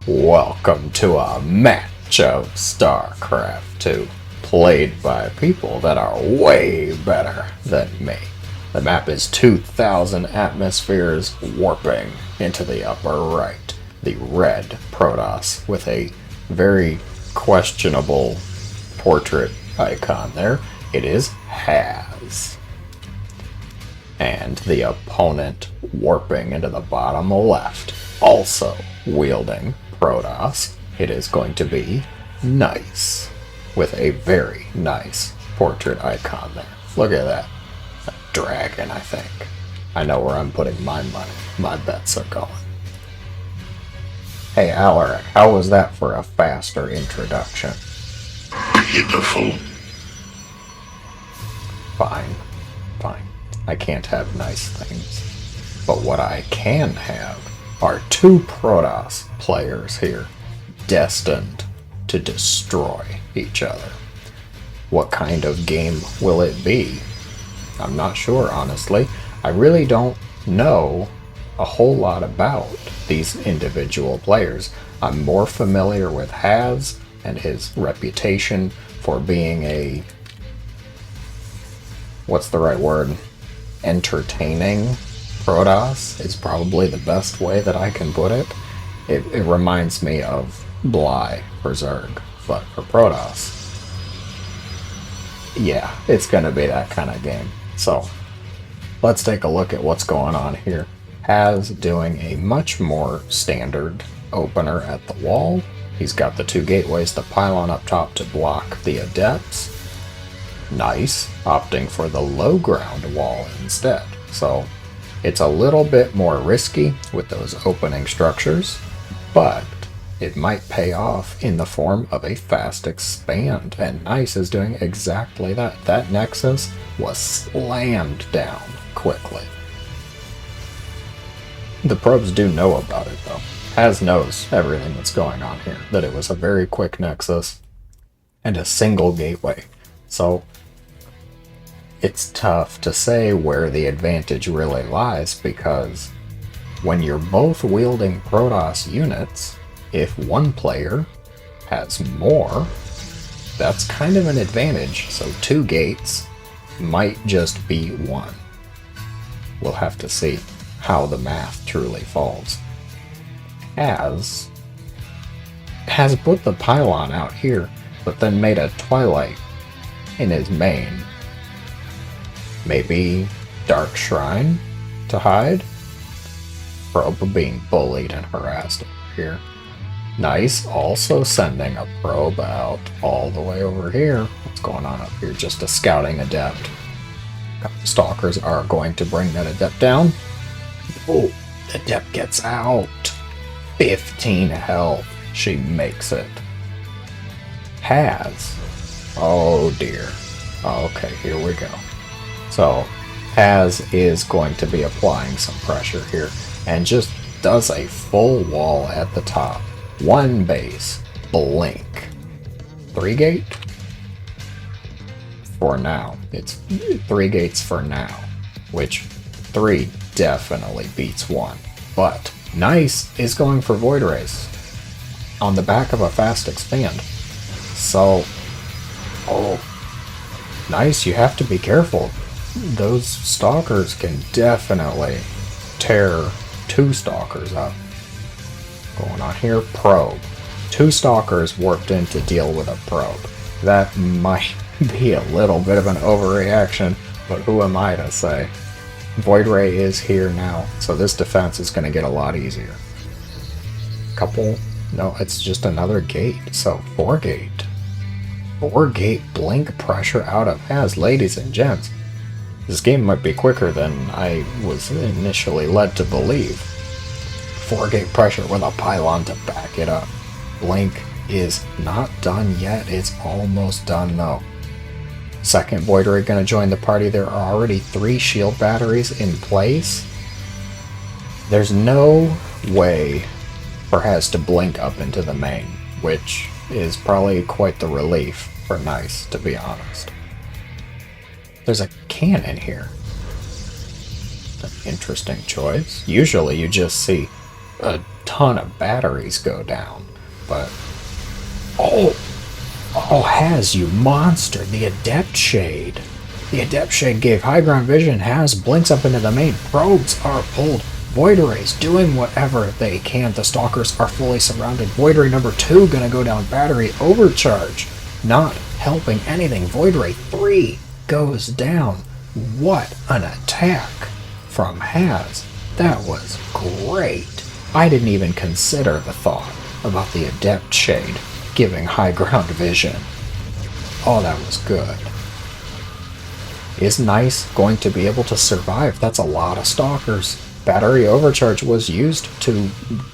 Welcome to a match of Starcraft 2, played by people that are way better than me. The map is 2,000 atmospheres warping into the upper right. The red Protoss with a very questionable portrait icon there. It is Has. And the opponent warping into the bottom left, also wielding Protoss. It is going to be Nice, with a very nice portrait icon there. Look at that. A dragon, I think. I know where I'm putting my money. My bets are going. Hey, Alaric, how was that for a faster introduction? Beautiful. Fine. I can't have nice things. But what I can have are two Protoss players here, destined to destroy each other. What kind of game will it be? I'm not sure, honestly. I really don't know a whole lot about these individual players. I'm more familiar with Has and his reputation for being a... what's the right word? Entertaining Protoss is probably the best way that I can put it. It reminds me of Bly for Zerg, but for Protoss, yeah, it's gonna be that kind of game. So let's take a look at what's going on here. Has doing a much more standard opener at the wall. He's got the two gateways, the pylon up top to block the adepts. Nice, opting for the low ground wall instead. So it's a little bit more risky with those opening structures, but it might pay off in the form of a fast expand, and Nice is doing exactly that. That Nexus was slammed down quickly. The probes do know about it though. Has knows everything that's going on here, that it was a very quick Nexus and a single gateway. So it's tough to say where the advantage really lies, because when you're both wielding Protoss units, if one player has more, that's kind of an advantage. So two gates might just be one. We'll have to see how the math truly falls. Has put the pylon out here, but then made a Twilight in his main. Maybe Dark Shrine to hide? Probe being bullied and harassed over here. Nice, also sending a probe out all the way over here. What's going on up here? Just a scouting adept. Stalkers are going to bring that adept down. Oh, the adept gets out. 15 health. She makes it. Has. Oh dear. Okay, here we go. So, Has is going to be applying some pressure here, and just does a full wall at the top. One base, blink. 3 gate? For now. It's 3 gates for now, which 3 definitely beats 1. But Nice is going for Void Rays on the back of a fast expand. So, Nice, you have to be careful. Those stalkers can definitely tear 2 stalkers up. Going on here, probe. 2 stalkers warped in to deal with a probe. That might be a little bit of an overreaction, but who am I to say? Void Ray is here now, so this defense is going to get a lot easier. No, it's just another gate, so 4 gate. 4 gate blink pressure out of Has, ladies and gents. This game might be quicker than I was initially led to believe. 4 gate pressure with a pylon to back it up. Blink is not done yet. It's almost done though. Second Void Ray gonna join the party. There are already 3 shield batteries in place. There's no way for Has to blink up into the main, which is probably quite the relief for Nice, to be honest. There's a cannon here. An interesting choice. Usually you just see a ton of batteries go down. But Has, you monster, the Adept Shade. The Adept Shade gave high ground vision. Has blinks up into the main. Probes are pulled. Void Rays doing whatever they can. The Stalkers are fully surrounded. Void Ray number 2 gonna go down. Battery overcharge. Not helping anything. Void Ray 3 goes down. What an attack from Has. That was great. I didn't even consider the thought about the Adept Shade giving high ground vision. Oh, that was good. Is Nice going to be able to survive? That's a lot of Stalkers. Battery overcharge was used to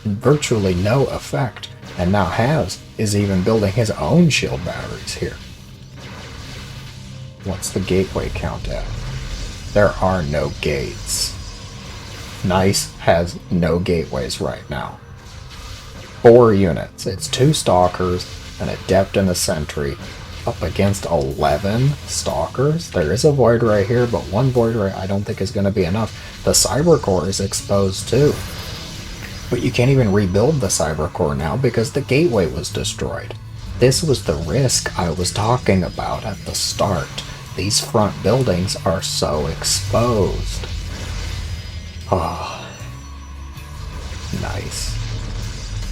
virtually no effect, and now Has is even building his own shield batteries here. What's the gateway count at? There are no gates. Nice has no gateways right now. 4 units. It's 2 Stalkers, an Adept and a Sentry, up against 11 Stalkers. There is a Void Ray here, but 1 Void Ray I don't think is going to be enough. The Cyber Core is exposed too. But you can't even rebuild the Cyber Core now because the gateway was destroyed. This was the risk I was talking about at the start. These front buildings are so exposed. Oh, nice.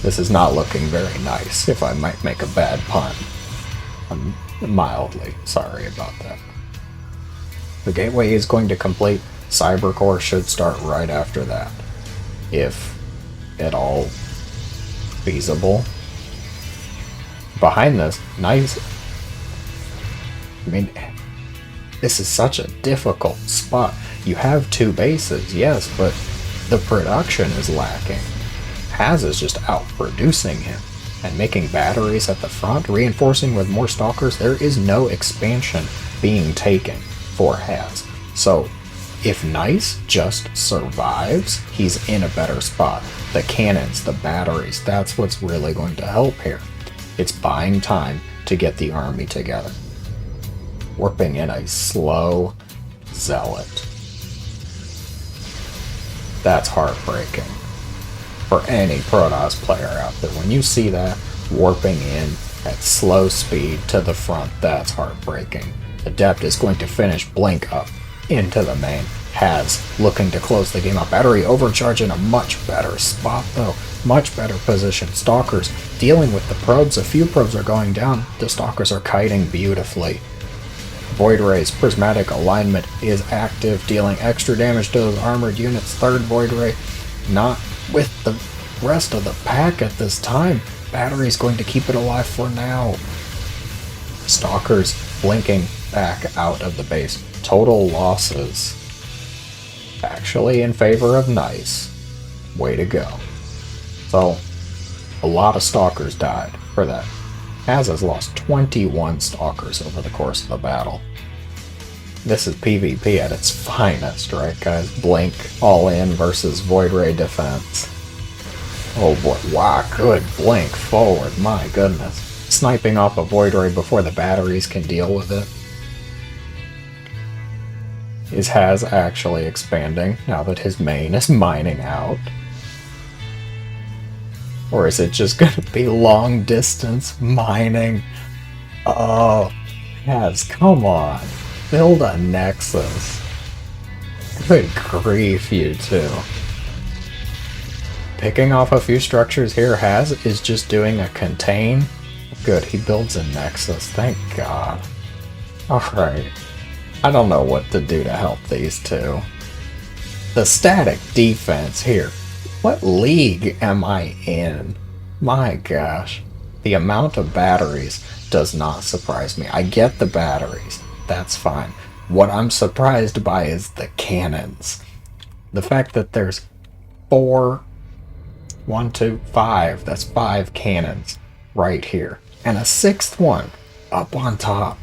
This is not looking very nice, if I might make a bad pun. I'm mildly sorry about that. The gateway is going to complete. Cyber Core should start right after that, if at all feasible. Behind this, Nice. I mean, this is such a difficult spot. You have 2 bases, yes, but the production is lacking. Has is just outproducing him and making batteries at the front, reinforcing with more Stalkers. There is no expansion being taken for Has. So if Nice just survives, he's in a better spot. The cannons, the batteries, that's what's really going to help here. It's buying time to get the army together. Warping in a slow Zealot. That's heartbreaking for any Protoss player out there. When you see that warping in at slow speed to the front, that's heartbreaking. Adept is going to finish blink up into the main. Has looking to close the game out. Battery overcharge in a much better spot though. Much better position. Stalkers dealing with the probes. A few probes are going down. The Stalkers are kiting beautifully. Void Ray's prismatic alignment is active, dealing extra damage to those armored units. 3rd Void Ray not with the rest of the pack at this time. Battery's going to keep it alive for now. Stalkers blinking back out of the base. Total losses actually in favor of Nice. Way to go. So, a lot of Stalkers died for that. Has lost 21 Stalkers over the course of the battle. This is PvP at its finest, right guys? Blink all in versus Void Ray defense. Oh boy, wow, good blink forward, my goodness. Sniping off a Void Ray before the batteries can deal with it. Is Has actually expanding now that his main is mining out? Or is it just gonna be long distance mining? Oh, Has, come on. Build a Nexus. Good grief, you two. Picking off a few structures here. Has is just doing a contain. Good, he builds a Nexus. Thank God. Alright. I don't know what to do to help these two. The static defense here. What league am I in? My gosh. The amount of batteries does not surprise me. I get the batteries. That's fine. What I'm surprised by is the cannons. The fact that there's 4, 1, 2, 5, that's 5 cannons right here. And a 6th one up on top.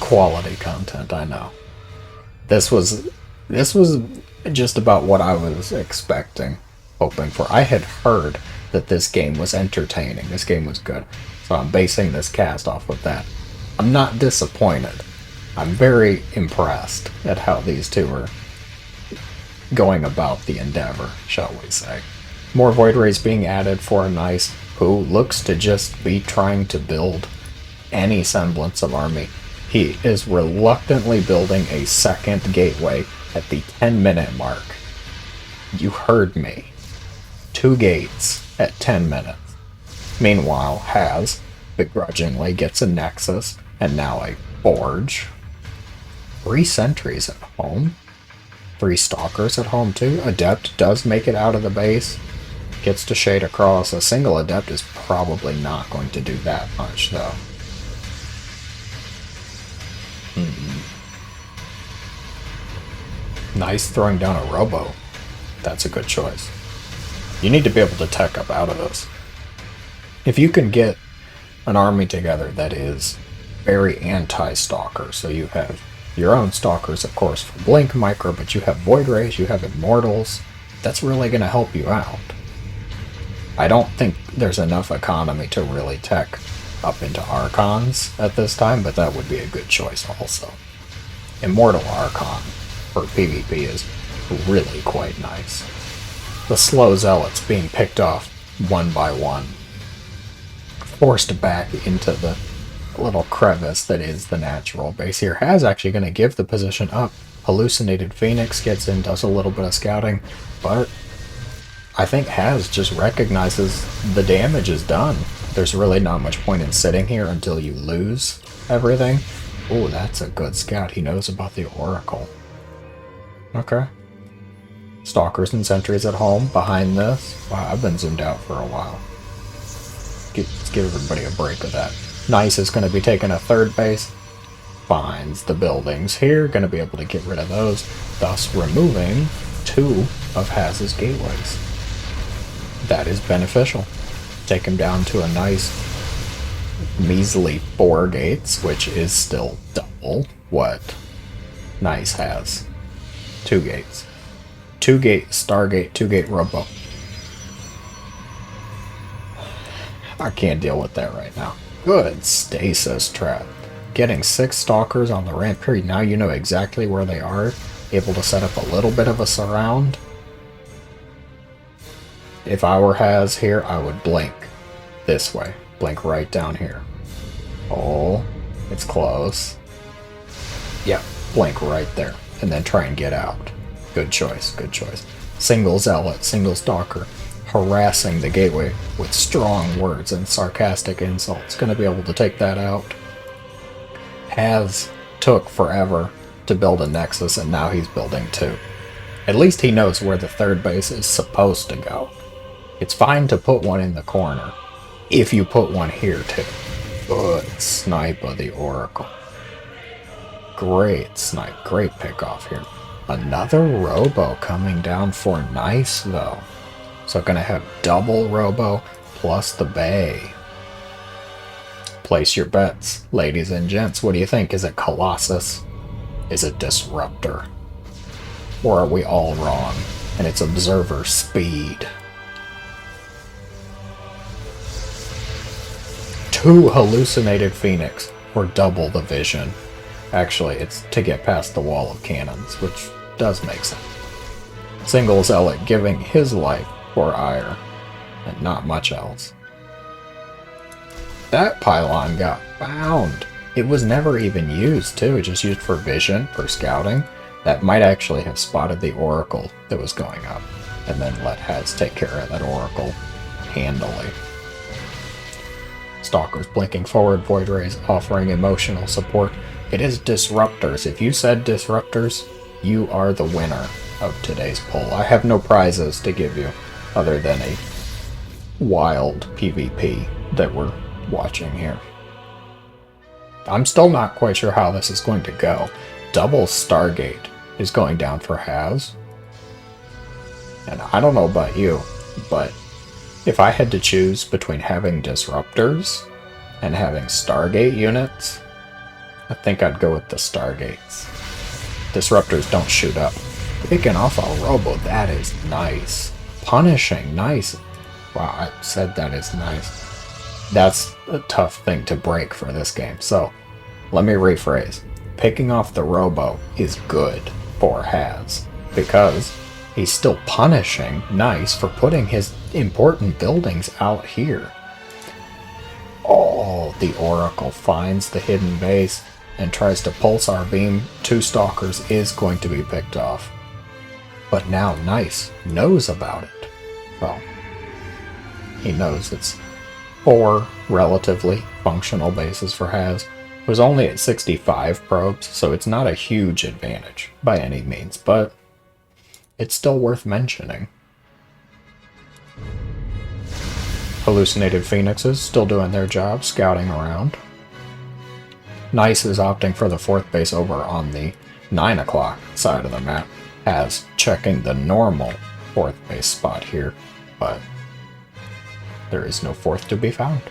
Quality content, I know. This was just about what I was expecting, hoping for. I had heard that this game was entertaining. This game was good. So I'm basing this cast off of that. I'm not disappointed. I'm very impressed at how these two are going about the endeavor, shall we say. More Void Rays being added for Nice, who looks to just be trying to build any semblance of army. He is reluctantly building a second gateway at the 10-minute mark. You heard me. 2 gates at 10 minutes. Meanwhile, Has begrudgingly gets a Nexus and now a Forge. 3 sentries at home. 3 Stalkers at home too. Adept does make it out of the base. Gets to shade across. A single Adept is probably not going to do that much though. Nice throwing down a Robo. That's a good choice. You need to be able to tech up out of this. If you can get an army together that is very anti-Stalker, so you have your own Stalkers, of course, for Blink Micro, but you have Void Rays, you have Immortals, that's really going to help you out. I don't think there's enough economy to really tech up into Archons at this time, but that would be a good choice also. Immortal Archon for PvP is really quite nice. The slow Zealots being picked off one by one, forced back into the little crevice that is the natural base here. Has actually going to give the position up. Hallucinated Phoenix gets in, does a little bit of scouting, but I think Has just recognizes the damage is done. There's really not much point in sitting here until you lose everything. Oh, that's a good scout. He knows about the Oracle. Okay. Stalkers and sentries at home behind this. Wow, I've been zoomed out for a while. Let's give everybody a break of that. Nice is going to be taking a 3rd base. Finds the buildings here. Going to be able to get rid of those. Thus removing 2 of Haz's gateways. That is beneficial. Take him down to a nice measly 4 gates, which is still double what Nice has. 2 gates. 2 gate Stargate, 2 gate Robo. I can't deal with that right now. Good stasis trap. Getting 6 Stalkers on the ramp period. Now you know exactly where they are. Able to set up a little bit of a surround. If I were Has here, I would blink this way. Blink right down here. Oh, it's close. Yep, blink right there. And then try and get out. Good choice, good choice. Single Zealot, single Stalker, harassing the gateway with strong words and sarcastic insults. Gonna be able to take that out. Has took forever to build a Nexus, and now he's building 2. At least he knows where the 3rd base is supposed to go. It's fine to put one in the corner, if you put one here too. Good snipe of the Oracle. Great snipe, great pick off here. Another Robo coming down for Nice though. So gonna have double Robo plus the Bay. Place your bets, ladies and gents. What do you think? Is it Colossus? Is it Disruptor? Or are we all wrong? And it's Observer Speed. 2 Hallucinated Phoenix for double the vision. Actually, it's to get past the wall of cannons, which does make sense. Single Zealot giving his life for ire, and not much else. That pylon got found. It was never even used, too. It just used for vision, for scouting. That might actually have spotted the Oracle that was going up, and then let Has take care of that Oracle handily. Stalkers blinking forward, Void Rays offering emotional support. It is Disruptors. If you said Disruptors, you are the winner of today's poll. I have no prizes to give you other than a wild PvP that we're watching here. I'm still not quite sure how this is going to go. Double Stargate is going down for Has. And I don't know about you, but if I had to choose between having Disruptors and having Stargate units, I think I'd go with the Stargates. Disruptors don't shoot up. Picking off a Robo, that is nice. Punishing, nice. Wow, I said that is nice. That's a tough thing to break for this game. So, let me rephrase. Picking off the Robo is good for Has, because he's still punishing Nice for putting his important buildings out here. Oh, the Oracle finds the hidden base and tries to pulsar beam 2 Stalkers is going to be picked off. But now Nice knows about it. Well, he knows it's 4 relatively functional bases for Haz. It was only at 65 probes, so it's not a huge advantage by any means, but it's still worth mentioning. Hallucinated Phoenixes still doing their job, scouting around. Nice is opting for the 4th base over on the 9 o'clock side of the map, Haz checking the normal 4th base spot here, but there is no 4th to be found.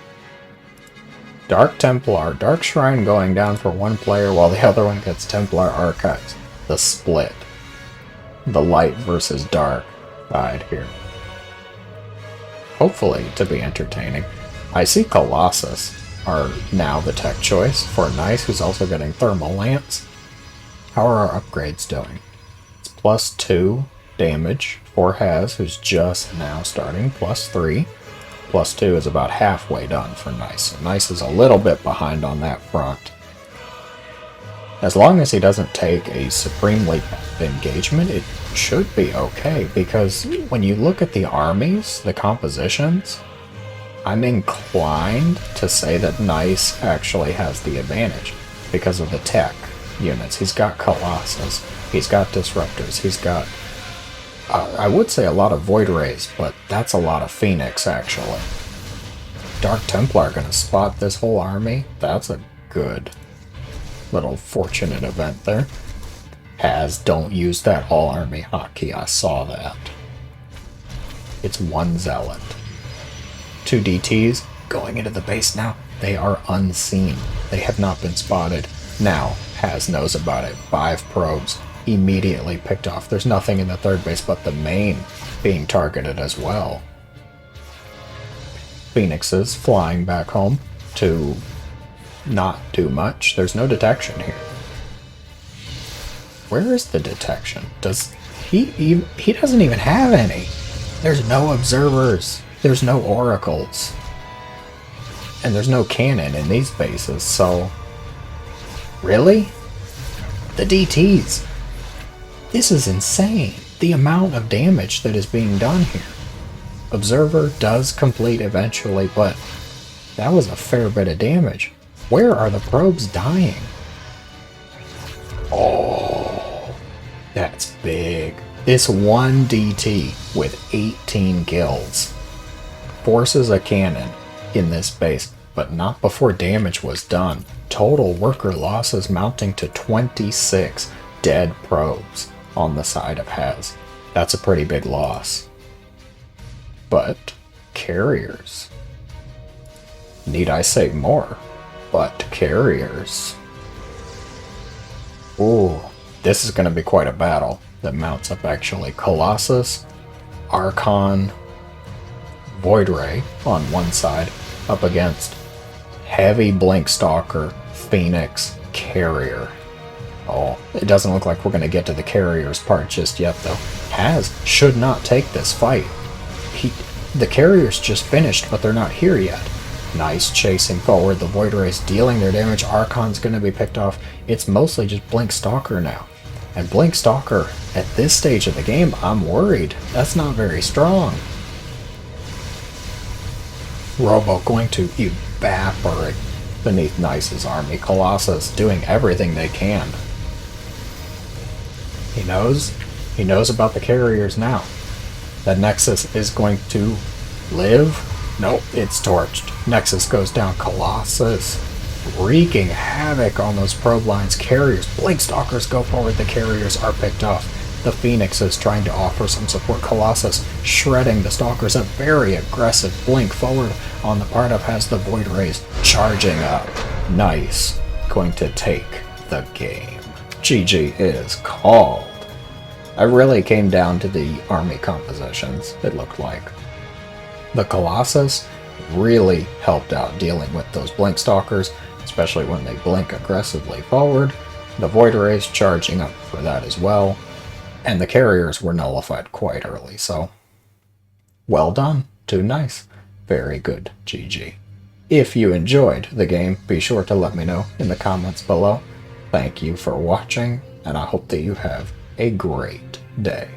Dark Templar, Dark Shrine going down for one player while the other one gets Templar Archives. The split. The light versus dark side here. Hopefully to be entertaining. I see Colossus are now the tech choice for Nice, who's also getting Thermal Lance. How are our upgrades doing? It's +2 damage for Haz, who's just now starting, +3. +2 is about halfway done for Nice. So Nice is a little bit behind on that front. As long as he doesn't take a supremely bad engagement, it should be okay, because when you look at the armies, the compositions, I'm inclined to say that Nice actually has the advantage because of the tech units. He's got Colossus, he's got Disruptors, he's got, I would say a lot of Void Rays, but that's a lot of Phoenix actually. Dark Templar gonna spot this whole army? That's a good little fortunate event there. Haz, don't use that all army hotkey, I saw that. It's 1 Zealot. 2 DTs going into the base now. They are unseen. They have not been spotted. Now, Haz knows about it. 5 probes immediately picked off. There's nothing in the 3rd base but the main being targeted as well. Phoenixes flying back home to not do much. There's no detection here. Where is the detection? Does he doesn't even have any. There's no observers. There's no oracles. And there's no cannon in these bases, so really? The DTs. This is insane. The amount of damage that is being done here. Observer does complete eventually, but that was a fair bit of damage. Where are the probes dying? Oh, that's big. This one DT with 18 kills forces a cannon in this base, but not before damage was done. Total worker losses mounting to 26 dead probes on the side of Haz. That's a pretty big loss. But carriers. Need I say more? But carriers. Ooh, this is going to be quite a battle that mounts up actually. Colossus, Archon, Void Ray on one side up against heavy Blink Stalker, Phoenix, Carrier. Oh, it doesn't look like we're going to get to the Carriers part just yet though. Haz should not take this fight. The Carriers just finished, but they're not here yet. Nice chasing forward, the Void Rays dealing their damage. Archon's going to be picked off. It's mostly just Blink Stalker now. And Blink Stalker, at this stage of the game, I'm worried. That's not very strong. Robo going to evaporate beneath Nice's army. Colossus doing everything they can. He knows about the Carriers now. That Nexus is going to live. Nope, it's torched. Nexus goes down. Colossus wreaking havoc on those probe lines. Carriers, Blink Stalkers go forward. The Carriers are picked off. The Phoenix is trying to offer some support. Colossus shredding the Stalkers. A very aggressive blink forward on the part of Haz. The Void Rays charging up. Nice. Going to take the game. GG is called. I really came down to the army compositions, it looked like. The Colossus really helped out dealing with those Blink Stalkers, especially when they blink aggressively forward. The Void Rays charging up for that as well. And the carriers were nullified quite early, so well done. Too nice. Very good, GG. If you enjoyed the game, be sure to let me know in the comments below. Thank you for watching, and I hope that you have a great day.